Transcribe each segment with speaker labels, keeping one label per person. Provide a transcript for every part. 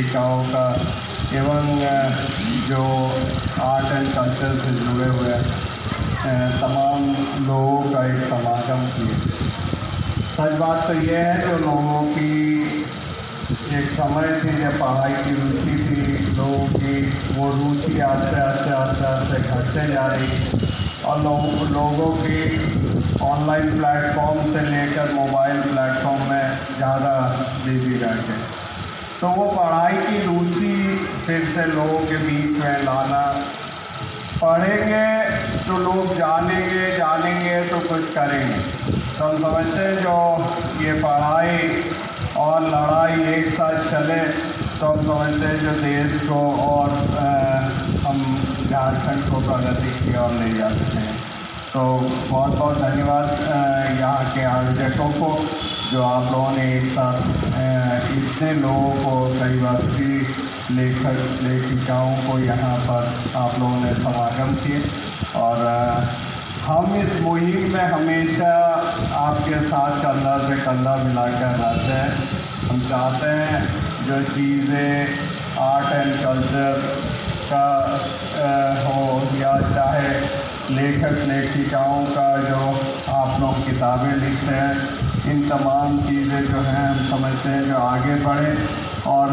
Speaker 1: लेखिकाओं का एवं जो आर्ट एंड कल्चर से जुड़े हुए तमाम लोगों का एक समागम किए। सच बात तो ये है, जो लोगों की एक समय थी जब पढ़ाई की रुचि थी लोगों की, वो रुचि आस्ते आस्ते आस्ते आस्ते घटते जा रही और लोगों की ऑनलाइन प्लेटफॉर्म से लेकर मोबाइल प्लेटफॉर्म में ज़्यादा बिजी रहते। तो वो पढ़ाई की रुचि फिर से लोगों के बीच में लाना, पढ़ेंगे तो लोग जानेंगे तो कुछ करेंगे। तो हम समझते हैं जो ये पढ़ाई और लड़ाई एक साथ चले तो हम समझते हैं जो देश को और हम झारखंड को प्रगति की ओर ले जा सकते हैं। तो बहुत बहुत धन्यवाद यहाँ के आयोजकों को, जो आप लोगों ने एक साथ इतने लोगों को, कई वर्षीय लेखक लेखिकाओं को यहाँ पर आप लोगों ने समागम किए। और हम इस मुहिम में हमेशा आपके साथ कंधा से कंधा मिलाकर रहते हैं। हम चाहते हैं जो चीज़ें आर्ट एंड कल्चर का हो या चाहे लेखक लेखिकाओं का जो आप लोग किताबें लिखते हैं, इन तमाम चीज़ें जो हैं हम समझते हैं जो आगे बढ़ें और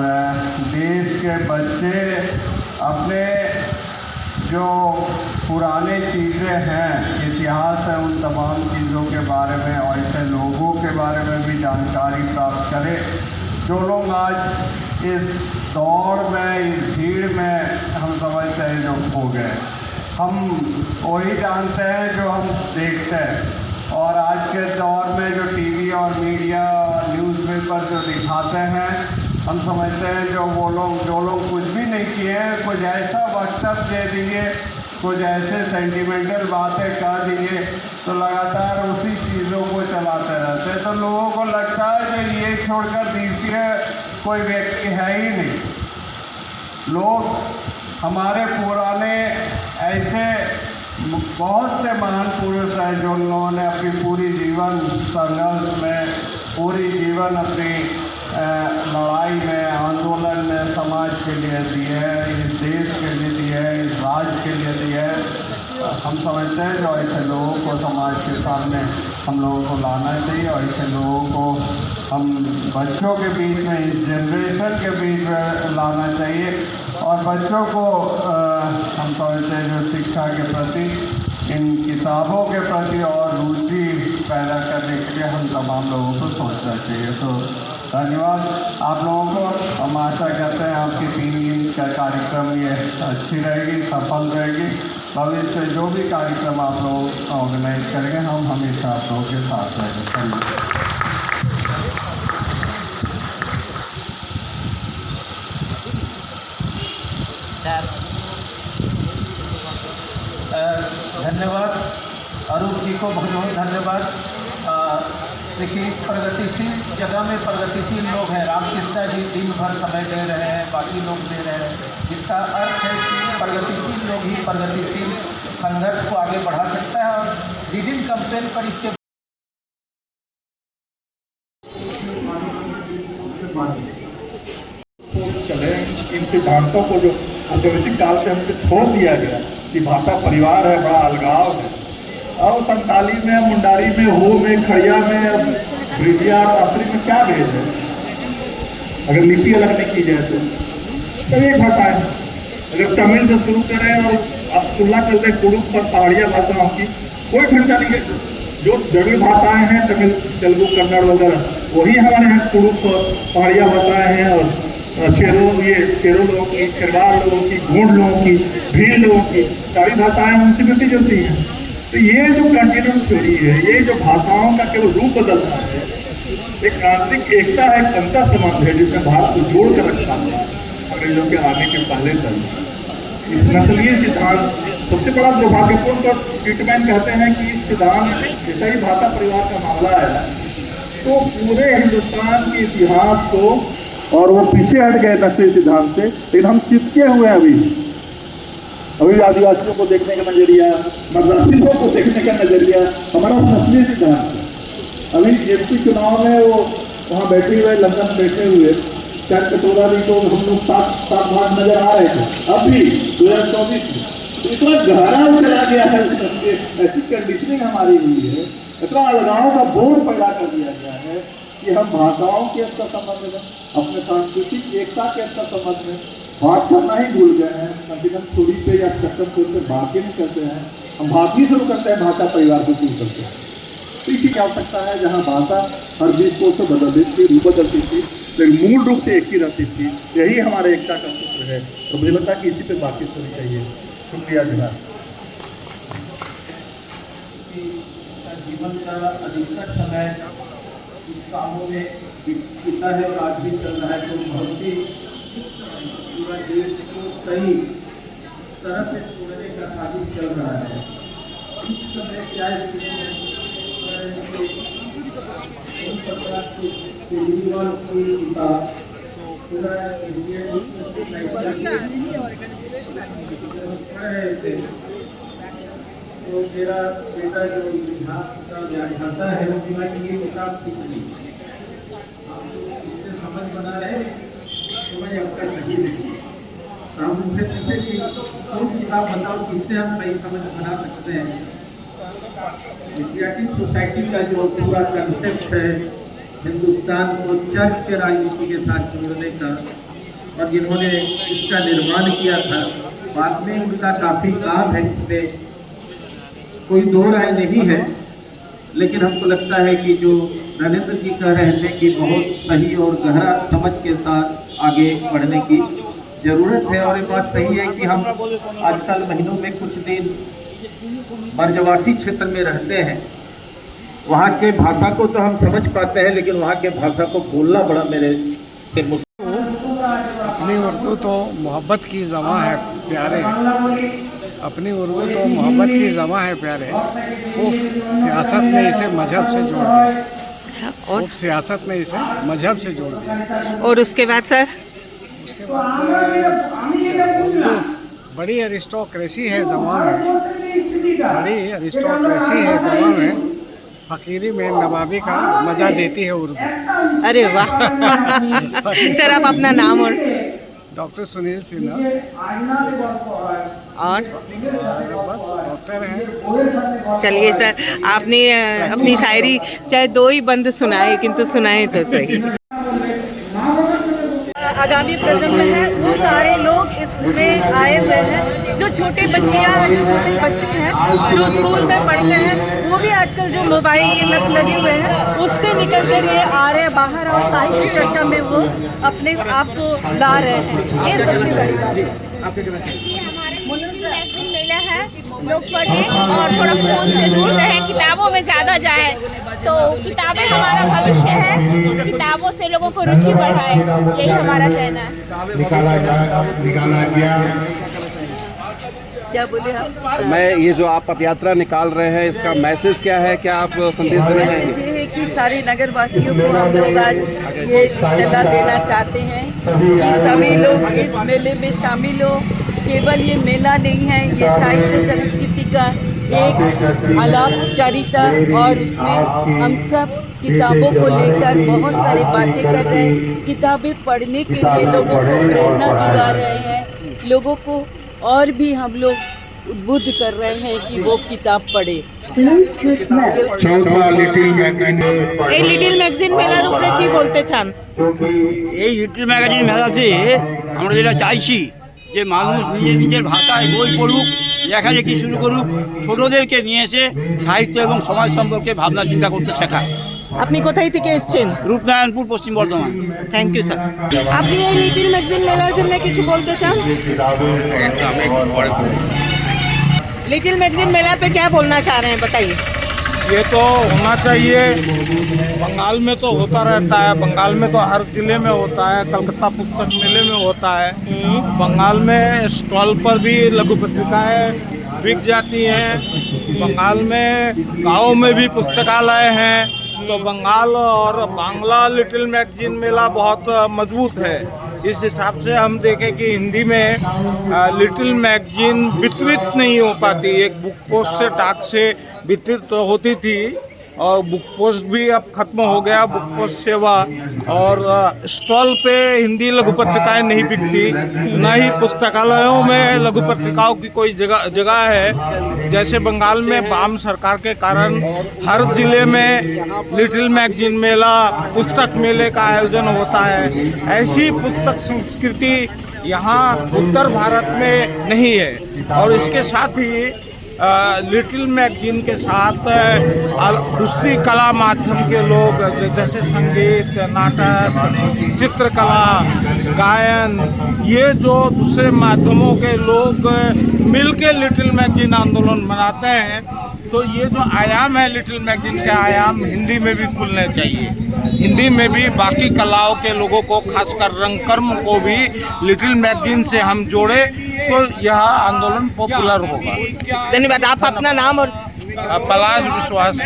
Speaker 1: देश के बच्चे अपने जो पुराने चीज़ें हैं, इतिहास है, उन तमाम चीज़ों के बारे में और ऐसे लोगों के बारे में भी जानकारी प्राप्त करें जो लोग आज इस दौड़ में, इस भीड़ में हम समझते हैं जो खो गए। हम वही जानते हैं जो हम देखते हैं, और आज के दौर में जो टीवी और मीडिया और न्यूज़पेपर जो दिखाते हैं, हम समझते हैं जो लोग कुछ भी नहीं किए हैं, कुछ ऐसा वक्तव्य दे दिए, कुछ ऐसे सेंटिमेंटल बातें कर दिए, तो लगातार उसी चीज़ों को चलाते रहते हैं। तो लोगों को लगता है कि ये छोड़कर द्वितीय कोई व्यक्ति है ही नहीं। लोग हमारे पुराने ऐसे बहुत से महान पुरुष हैं जो लोगों ने अपनी पूरी जीवन संघर्ष में, पूरी जीवन अपनी लड़ाई में, आंदोलन में समाज के लिए दिए है, इस देश के लिए दिए है, इस राज्य के लिए दिए है। हम समझते हैं जो ऐसे लोगों को समाज के सामने हम लोगों को लाना चाहिए और ऐसे लोगों को हम बच्चों के बीच में, इस जनरेशन के बीच में लाना चाहिए और बच्चों को हम समझते हैं जो शिक्षा के प्रति, इन किताबों के प्रति और रुचि पैदा करने के लिए हम तमाम लोगों को सोचना चाहिए। तो धन्यवाद आप लोगों को। हम आशा करते हैं आपकी 3 दिन का कार्यक्रम ये अच्छी रहेगी, सफल रहेगी। भविष्य में जो भी कार्यक्रम आप लोग ऑर्गेनाइज करेंगे, हम हमेशा आप लोगों के साथ रहेंगे।
Speaker 2: धन्यवाद अरूप जी को, बहुत बहुत धन्यवाद। देखिए, इस प्रगतिशील जगह में प्रगतिशील लोग हैं। रामकृष्ण जी दिन भर समय दे रहे हैं, बाकी लोग दे रहे हैं। इसका अर्थ है कि प्रगतिशील लोग ही प्रगतिशील संघर्ष को आगे बढ़ा सकता है। और विभिन्न कंपेन पर इसके
Speaker 3: चले इन सिद्धांतों को जो औद्योगिक काल से हमसे छोड़ दिया गया कि भाषा परिवार है, बड़ा अलगाव है। और संताली में, मुंडारी में, हो में, खड़िया में, ब्रिजिया शास्त्री में क्या भेद है अगर लिपि अलग नहीं की जाए तो एक भाषा है। अगर तमिल से शुरू करें और आप तुलना करते हैं कुड़ुक पर पहाड़िया भाषाओं की, कोई घंटा नहीं है। जो द्रविड़ भाषाएं हैं, तमिल, तेलुगु, कन्नड़ वगैरह, वही हमारे यहाँ कुड़ुक और पहाड़िया भाषाएं हैं। और चेरो लोगों की, खेरवाल लोगों की, गूंड लोगों की, भील लोगों की सारी भाषाएं उनसे मिलती जुलती हैं। तो ये जो कंटिन्यूस थ्योरी है, ये जो भाषाओं का केवल रूप बदलता है, एक आंतरिक एकता है, एक अंतर संबंध है जिसने भारत को जोड़ कर रखा है अंग्रेजों के आने के पहले तक। इस नस्लीय सिद्धांत सबसे बड़ा दुर्भाग्यपूर्ण तो ट्रीटमेंट कहते हैं कि इस सिद्धांत जैसा ही भाषा परिवार का मामला है तो पूरे हिंदुस्तान के इतिहास को, और वो पीछे हट गए नस्लीय सिद्धांत से, लेकिन हम चिपके हुए हैं अभी आदिवासियों को देखने का नजरिया, मद्रासियों को देखने का नजरिया हमारा नस्लीय सिद्धांत है। अभी एमपी चुनाव में वो वहाँ बैठे हुए, लंदन बैठे हुए शायद कटोरा भी तो हम लोग 7 भाग नजर आ रहे थे। अब भी 2024 में इतना गहरा चला गया है, ऐसी कंडीशनिंग हमारी हुई है, इतना अलगाव का बोर्ड पैदा कर दिया गया है कि हम भाषाओं के स्तर संबंध में, अपने सांस्कृतिक एकता के स्तर संबंध में बात करना ही भूल गए हैं। कम से कम थोड़ी पे या कस्टम से बात ही नहीं करते हैं, हम बात ही शुरू करते हैं, भाषा परिवार को शुरू करते हैं। तो इसकी क्या आवश्यकता है, जहाँ भाषा हर 20 कोष से बदलती थी, लेकिन मूल रूप से एक ही रहती थी। यही हमारे एकता का सूत्र है, तो मुझे लगता है कि इसी पे बातचीत होनी चाहिए। शुक्रिया जनाब।
Speaker 2: जीवन का अधिकतर समय इस कामों में बीता है और आज भी चल रहा है, तो बहुत ही पूरा देश को कई तरह से तोड़ने का साजिश चल रहा है। इस समय क्या केजरीवाल की किताब पूरा तो मेरा बेटा जो इतिहास का व्याख्याता है वो बोला कि ये किताब कितनी इससे समझ बना रहे तो मैं अब तक नहीं लिखी। हम उनसे पूछे कि कौन किताब बताओ किससे हम सही समझ बना सकते हैं। एशियाटिक सोसाइटी का जो पूरा कंसेप्ट है हिंदुस्तान को चर्च के राजनीति के साथ जोड़ने का, और जिन्होंने इसका निर्माण किया था, बाद में उनका काफ़ी काम है, इसमें कोई दो राय नहीं है। लेकिन हमको लगता है कि जो नरेंद्र जी कह रहे थे कि बहुत सही और गहरा समझ के साथ आगे बढ़ने की ज़रूरत है, और ये बात सही है कि हम आजकल महीनों में कुछ दिन बर्जवासी क्षेत्र में रहते हैं। वहाँ के भाषा को तो हम समझ पाते हैं, लेकिन वहाँ के भाषा को बोलना बड़ा मेरे से मुश्किल।
Speaker 4: अपनी उर्दू तो मोहब्बत की ज़बां है प्यारे, अपनी उर्दू तो मोहब्बत की ज़बां है प्यारे। वो सियासत ने इसे मजहब से जोड़ दिया, और सियासत ने इसे मजहब से जोड़ दिया।
Speaker 5: और उसके बाद सर,
Speaker 4: उसके बाद उर्दू बड़ी अरिस्टोक्रेसी है ज़बां में, बड़ी अरिस्टोक्रेसी है ज़बां में। फ़कीरी में नवाबी का मज़ा देती है उर्दू।
Speaker 5: अरे वाह सर, आप अपना नाम और
Speaker 4: डॉक्टर सुनील सिन्हा,
Speaker 5: और
Speaker 4: बस डॉक्टर हैं।
Speaker 5: चलिए सर, आपने अपनी शायरी चाहे 2 ही बंद सुनाए, किंतु सुनाए तो सही।
Speaker 6: आगामी प्रजन्म है वो सारे लोग इसमें आए हुए हैं, जो छोटे बच्चियां हैं, जो छोटे बच्चे हैं, जो स्कूल में पढ़ते हैं, वो भी आजकल जो मोबाइल की लत लगे हुए हैं उससे निकल कर ये आ रहे हैं बाहर, और साहित्य चर्चा में वो अपने आप को ला रहे हैं। ये सबसे बड़ी बात है।
Speaker 7: मेला है, लोग पढ़ें और थोड़ा फोन से दूर रहें, किताबों में ज़्यादा जाएं। तो किताबें हमारा भविष्य है, किताबों से लोगों को रुचि बढ़ाए, यही हमारा कहना है।
Speaker 8: निकाला गया।
Speaker 6: क्या बोले आप?
Speaker 8: मैं ये जो आप पदयात्रा निकाल रहे हैं, इसका मैसेज क्या है, क्या आप संदेश देना
Speaker 6: मैसेज
Speaker 8: चाहेंगे?
Speaker 6: ये है कि सारे नगर वासियों को हम लोग आज ये इत्तला देना चाहते हैं कि सभी लोग इस मेले में शामिल हो। केवल ये मेला नहीं है, ये साहित्य संस्कृति का एक अलापचारिता, और उसमें हम सब किताबों को लेकर बहुत सारी बातें कर रहे हैं। किताबें पढ़ने के लिए लोगों को प्रेरणा जुटा रहे हैं, लोगों को और भी हम लोग उद्बुद्ध कर रहे हैं कि वो किताब पढ़े।
Speaker 5: এই লিটিল ম্যাগাজিন মেলার উপরে কি বলতে চান?
Speaker 9: এই লিটল ম্যাগাজিন মেলাতে আমরা যেটা চাইছি যে মানুষ নিজের ভাষায় বই পড়ুক, লেখালেখি শুরু করুক, ছোটদেরকে নিয়ে এসে সাহিত্য এবং সমাজ সম্পর্কে ভাবনা চিন্তা করতে শেখায়।
Speaker 5: আপনি কোথায় থেকে এসেছেন?
Speaker 9: রূপনারায়ণপুর, পশ্চিম বর্ধমান।
Speaker 5: Thank you sir. আপনি এই লিটিল ম্যাগাজিন মেলার জন্য কিছু বলতে চান? लिटिल मैगजीन मेला पे क्या बोलना चाह रहे हैं, बताइए।
Speaker 10: ये तो होना चाहिए, बंगाल में तो होता रहता है, बंगाल में तो हर जिले में होता है, कलकत्ता पुस्तक मेले में होता है। बंगाल में स्टॉल पर भी लघु पत्रिकाएं बिक जाती हैं। बंगाल में गाँव में भी पुस्तकालय हैं, तो बंगाल और बांग्ला लिटिल मैगजीन मेला बहुत मजबूत है। इस हिसाब से हम देखें कि हिंदी में लिटिल मैगजीन वितरित नहीं हो पाती। एक बुक पोस्ट से, डाक से वितरित होती थी, और बुक पोस्ट भी अब खत्म हो गया, बुक पोस्ट सेवा। और स्टॉल पे हिंदी लघु पत्रिकाएँ नहीं बिकती, न ही पुस्तकालयों में लघु पत्रिकाओं की कोई जगह है। जैसे बंगाल में वाम सरकार के कारण हर जिले में लिटिल मैगजीन मेला, पुस्तक मेले का आयोजन होता है। ऐसी पुस्तक संस्कृति यहाँ उत्तर भारत में नहीं है। और इसके साथ ही लिटिल मैगजीन के साथ दूसरी कला माध्यम के लोग जैसे संगीत, नाटक, चित्रकला, गायन, ये जो दूसरे माध्यमों के लोग मिलके लिटिल मैगजीन आंदोलन मनाते हैं, तो ये जो आयाम है लिटिल मैगजीन के आयाम हिंदी में भी खुलने चाहिए। हिंदी में भी बाकी कलाओं के लोगों को, खासकर रंगकर्म को भी लिटिल मैगजीन से हम जोड़े तो यह आंदोलन पॉपुलर होगा।
Speaker 5: धन्यवाद। आप अपना नाम और
Speaker 10: पलाश विश्वास।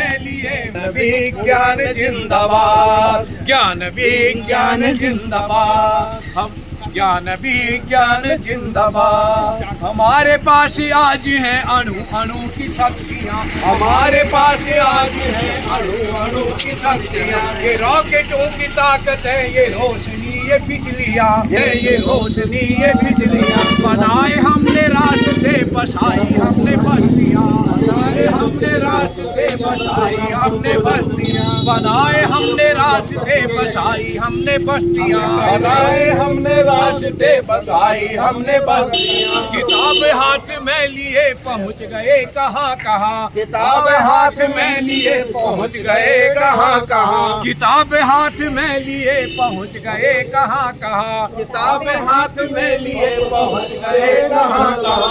Speaker 2: विज्ञान जिंदाबाद, ज्ञान विज्ञान जिंदाबाद, हम ज्ञान विज्ञान जिंदाबाद। हमारे पास आज है अणु अणु की शक्तियाँ, हमारे पास आज है अणु अणु की शक्तियाँ। ये रॉकेटों की ताकत है, ये रोशनी, ये बिजलियाँ, ये रोशनी, ये बिजलियाँ। बनाए हमने रास्ते, बसाई हमने बस्तियाँ, बनाए हमने रास्ते, बसाई हमने बस्तियाँ, बनाए हमने रास्ते, बसाई हमने बस्तियाँ, बनाए हमने रास्ते, बसाई हमने बस्तियाँ। किताब हाथ में लिए पहुँच गए कहाँ कहाँ, किताब हाथ में लिए पहुँच गए कहाँ कहाँ, किताब हाथ में लिए पहुँच गए कहाँ कहाँ, किताब हाथ में लिए पहुँच गए कहाँ कहाँ।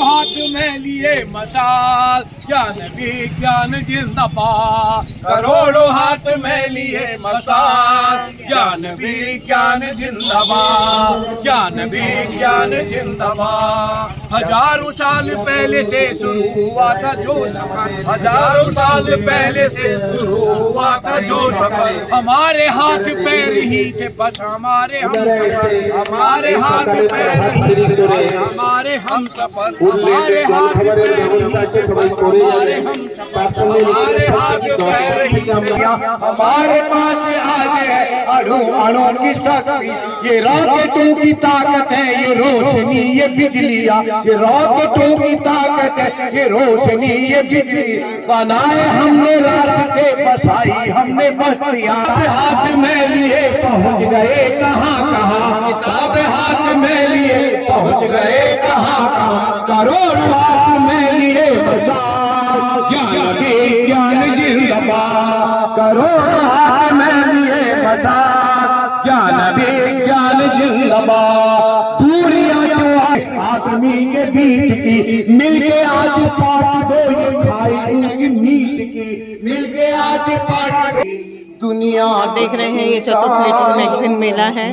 Speaker 2: हाथ में लिए मशाल, ज्ञान विज्ञान जिंदाबाद। करोड़ों हाथ में लिए मशाल, ज्ञान विज्ञान जिंदाबाद, ज्ञान विज्ञान जिंदाबाद। हजारों साल पहले से शुरू हुआ था जो सफर, हजारों साल पहले से शुरू हुआ था जो सफर। हमारे हाथ पैर ही थे बस हमारे हम सफर, हमारे हाथ पैर ही थे हमारे हम सफर, हमारे हाथ पैर ही थे हमारे हम सफर, हमारे हाथ पैर ही थे। हमारे पास आज है अणु अणु की शक्ति, ये रॉकेटों की ताकत है, ये रोशनी, ये बिजलियाँ, ये रॉकेटों की ताकत है, ये रोशनी, ये बिजली। बनाए हमने रास्ते, बसाई हमने बस्तियाँ। हाथ में लिए पहुँच गए कहाँ कहाँ, किताब हाथ में लिए पहुँच गए कहाँ कहाँ। करोड़ों हाथ में लिए बसाई, ज्ञान विज्ञान जिंदाबाद। करोड़ों हाथ में लिए बसाई, ज्ञान विज्ञान जिंदाबाद। दूरियां जो आए आदमी के बीच की, मिलके आज पाट दो ये खाई ऊंच नीच की, मिलके आज पाट दो। दुनिया
Speaker 5: देख रहे हैं ये चतुर्थ लिटिल मैगजीन मेला है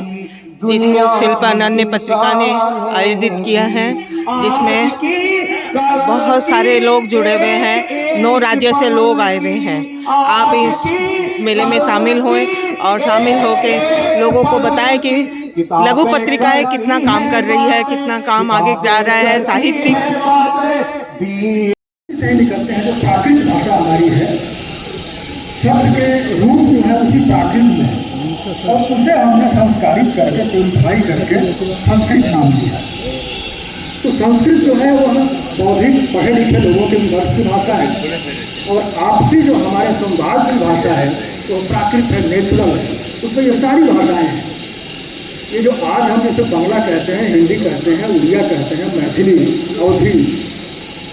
Speaker 5: जिसको शिल्पानंद पत्रिका ने आयोजित किया है, जिसमें बहुत सारे लोग जुड़े हुए हैं, 9 राज्यों से लोग आए हुए हैं। आप इस मेले में शामिल हुए और शामिल होके लोगों को बताएं कि लघु पत्रिकाएं कितना काम कर रही है, कितना काम आगे जा रहा है। साहित्यिक
Speaker 3: निकलते हैं जो प्राकृत भाषा हमारी है, शब्द के रूप जो है उसी प्राकृत में, और उसे हमने संस्कारित करके प्यूरिफाई करके संस्कृत नाम दिया। तो संस्कृत जो है वह बौद्धिक पढ़े लिखे लोगों के विवर्ष की भाषा है, और आपसी जो हमारे संवाद की भाषा है तो प्राकृत है, नेचुरल है। उसमें ये सारी भाषाएँ हैं। ये जो आज हम जैसे बांग्ला कहते हैं, हिंदी कहते हैं, उड़िया कहते हैं, मैथिली, अवधी,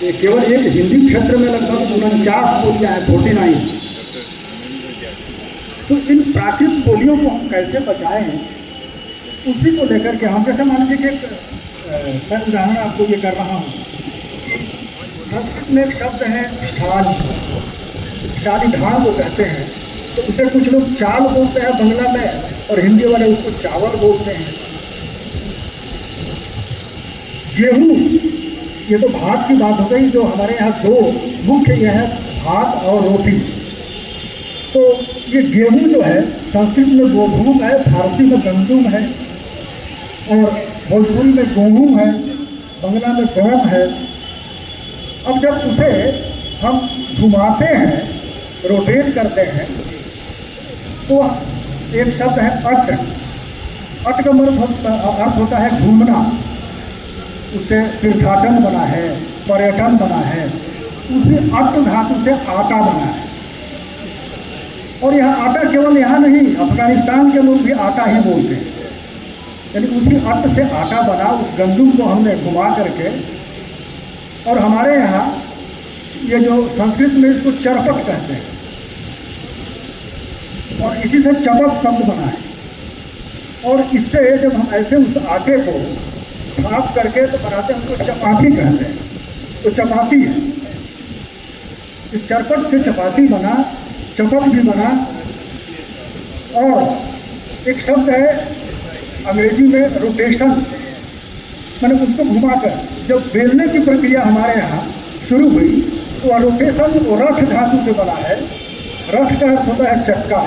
Speaker 3: ये केवल एक हिंदी क्षेत्र में लगभग 49 बोलियाँ हैं, 49। तो इन प्राकृत बोलियों को हम कैसे बचाएं, उसी को लेकर के हम जैसे मान लीजिए कि मैं उदाहरण आपको ये कर रहा हूँ। संस्कृत में एक शब्द है ढाल, शादी ढाल को कहते हैं, तो उसे कुछ लोग चाल बोलते हैं बंगला में, और हिंदी वाले उसको चावल बोलते हैं। गेहूँ, ये तो भात की बात हो गई। जो हमारे यहाँ 2 मुख्य ये है भात और रोटी। तो ये गेहूँ जो है संस्कृत में गोधूम है, फारसी में गंदुम है, और भोजपुरी में गेहूँ है, बंगला में गम है। अब जब उसे हम घुमाते हैं रोटेट करते हैं तो एक शब्द है अट। अट का अर्थ होता है घूमना, उससे तीर्थाटन बना है, पर्यटन बना है, उसी अट धातु से आटा बना है। और यह आटा केवल यहाँ नहीं, अफगानिस्तान के लोग भी आटा ही बोलते हैं, यानी उसी अट से आटा बना। उस गंदुम को हमने घुमा करके, और हमारे यहाँ ये जो संस्कृत में इसको चरपट कहते हैं, और इसी से चपक शब्द बना है। और इससे जब हम ऐसे उस आटे को साफ करके तो बनाते हैं, उसको चपाती कहते हैं, तो चपाती है। इस चरपट से चपाती बना, चपक भी बना। और एक शब्द है अंग्रेजी में रोटेशन, मैंने उसको घुमाकर जब बेलने की प्रक्रिया हमारे यहाँ शुरू हुई तो रोटेशन वो रथ धातु से बना है। रथ का अर्थ होता है चक्का,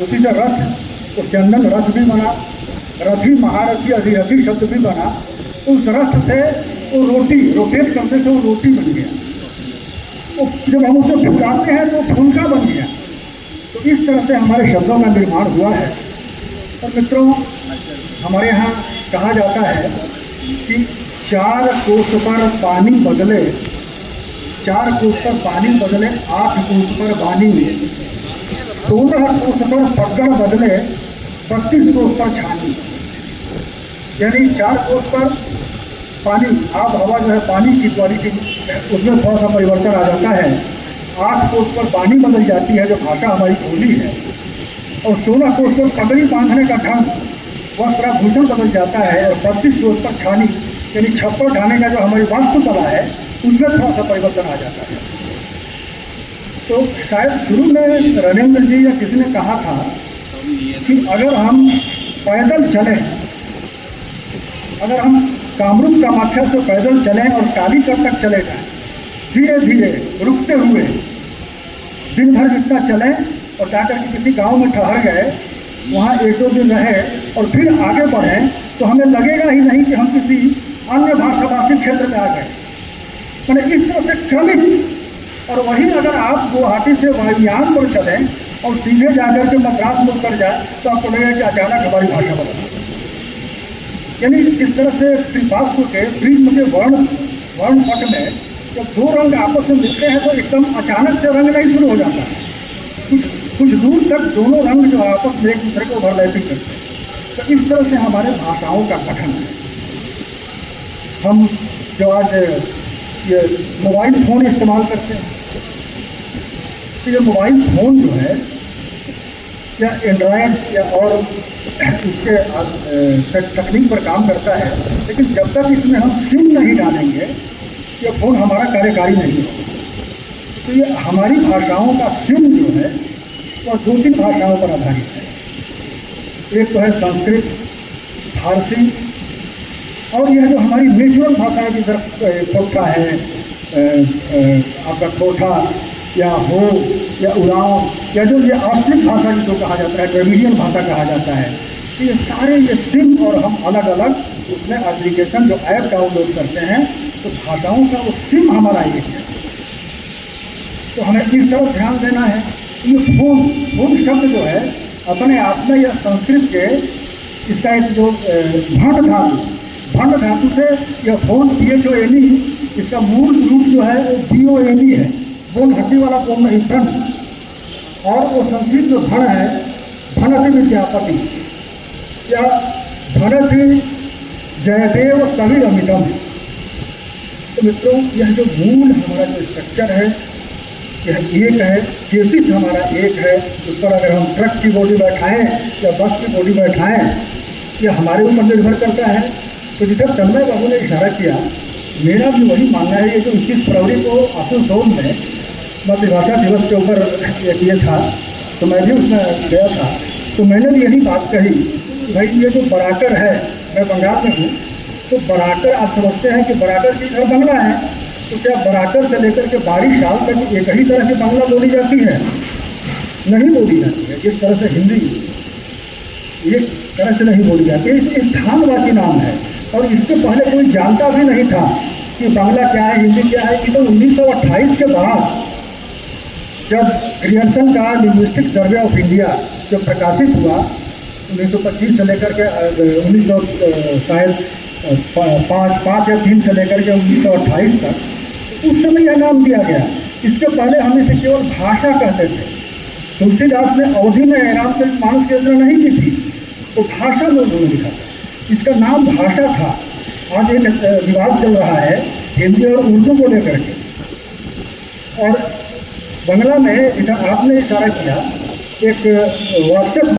Speaker 3: उसी से रथ, तो चंदन रथ भी बना, रथी महारथी अधिरथी शब्द भी बना। उस रथ से वो रोटी रोटेट करने से वो रोटी बन गया। तो जब हम उसे फुलाते हैं तो फुलका बन गया। तो इस तरह से हमारे शब्दों का निर्माण हुआ है। और मित्रों, हमारे यहाँ कहा जाता है कि 4 कोस पर पानी बदले, 4 कोस पर पानी बदले 8 कोस पर बानी, 16 कोस पर पकड़ बदले 32 कोस पर छानी। यानी 4 कोस पर पानी, आब हवा जो है पानी की क्वालिटी उसमें थोड़ा सा परिवर्तन आ जाता है। 8 कोस पर पानी बदल जाती है जो भाषा हमारी बोली है, और 16 कोस पर पगड़ी बांधने का ढंग, वस्त्र भूषण बदल जाता है, और 32 कोस पर छानी यानी छप्पर ढाने का जो हमारी वास्तुकला है उसमें थोड़ा सा परिवर्तन आ जाता है। तो शायद शुरू में रणेंद्र जी या किसी ने कहा था कि अगर हम पैदल चलें, अगर हम कामरूप कामाख्या से पैदल चलें और कालीकट तक चले जाएं, धीरे धीरे रुकते हुए दिन भर जितना चलें, और जाकर के किसी गांव में ठहर गए, वहाँ 1-2 दिन रहे और फिर आगे बढ़ें, तो हमें लगेगा ही नहीं कि हम किसी अन्य भाषाभाषी क्षेत्र में आ गए। मैंने इस तरह से क्रमिक। और वहीं अगर आप गुवाहाटी से वायुयान पर चलें और सीधे जाकर के मद्रास में उतर जाए तो आपको लगेगा कि अचानक हमारी भाषा बदल। यानी इस तरह से श्रीवास्तु के प्रिज्म के वर्णपट में जब 2 रंग आपस में मिलते हैं तो एकदम अचानक से रंग नहीं शुरू हो जाता है। कुछ दूर तक दोनों रंग जो आपस में एक दूसरे को ओवरलैपिंग करते हैं। तो इस तरह से हमारे भाषाओं का गठन है। हम जो आज ये मोबाइल फ़ोन इस्तेमाल करते हैं, तो ये मोबाइल फ़ोन जो है या एंड्रॉयड या और उसके तकनीक पर काम करता है, लेकिन जब तक इसमें हम सिम नहीं डालेंगे ये फ़ोन हमारा कार्यकारी नहीं होगा। तो ये हमारी भाषाओं का सिम जो है वह 2-3 भाषाओं पर आधारित है। एक तो है संस्कृत, फारसी, और यह जो हमारी नेचुरल भाषा है, जैसे कोठा है, आपका कोठा या हो या उड़ाव, या जो ये आश्रित भाषा जिसको कहा जाता है, ड्रेविडियन भाषा कहा जाता है, तो ये सारे ये सिम, और हम अलग अलग उसमें एप्लीकेशन जो ऐप डाउनलोड करते हैं, तो भाषाओं का वो सिम हमारा एक है। तो हमें इस तरफ ध्यान देना है। ये फोन शब्द जो है अपने आप में यह संस्कृत के इसका एक जो भंड धातु से यह फोन PHONE, इसका मूल रूप जो है वो BONE है, बोन हड्डी वाला बोन नहीं, भ्रण। और वो संस्कृत जो भण है, भणति विद्यापति या भणति जयदेव कवि अमितम। तो मित्रों, यह जो मूल हमारा जो स्ट्रक्चर है यह एक है, केसिस हमारा एक है। उस पर अगर हम ट्रक की बॉडी बैठाएं या बस की बॉडी बैठाएं, यह हमारे ऊपर निर्भर करता है। तो जिधर तन्मय बाबू ने इशारा किया, मेरा भी वही मानना है। ये जो 21 फरवरी को आसनसोल में मातृभाषा दिवस के ऊपर किया था, तो मैं भी उसमें गया था, तो मैंने भी यही बात कही कि भाई ये जो बराकर है, मैं बंगाल में हूँ, तो बराकर आप समझते हैं कि बराकर की घर बंगला है, तो क्या बराकर से लेकर के 22 साल तक एक ही तरह से बांग्ला बोली जाती है? नहीं बोली जाती है। इस तरह से हिंदी एक तरह से नहीं बोली जाती है। ये स्थानवाची नाम है, और इसके पहले कोई जानता भी नहीं था कि बांग्ला क्या है, हिंदी क्या है। कि तो 1928 के बाद जब ग्रियर्सन का लिंग्विस्टिक सर्वे ऑफ इंडिया जो प्रकाशित हुआ 1925 से लेकर के 1905 या 3 से लेकर के 1928 तक, उस समय यह नाम दिया गया। इसके पहले हम इसे केवल भाषा कहते थे। तुलसीदास ने अवधि में रामचरित मानस की रचना नहीं की थी, तो भाषा में उन्होंने लिखा था, इसका नाम भाषा था। आज एक विवाद चल रहा है हिंदी और उर्दू को लेकर के, और बंगला में आपने इशारा किया एक व्हाट्सएप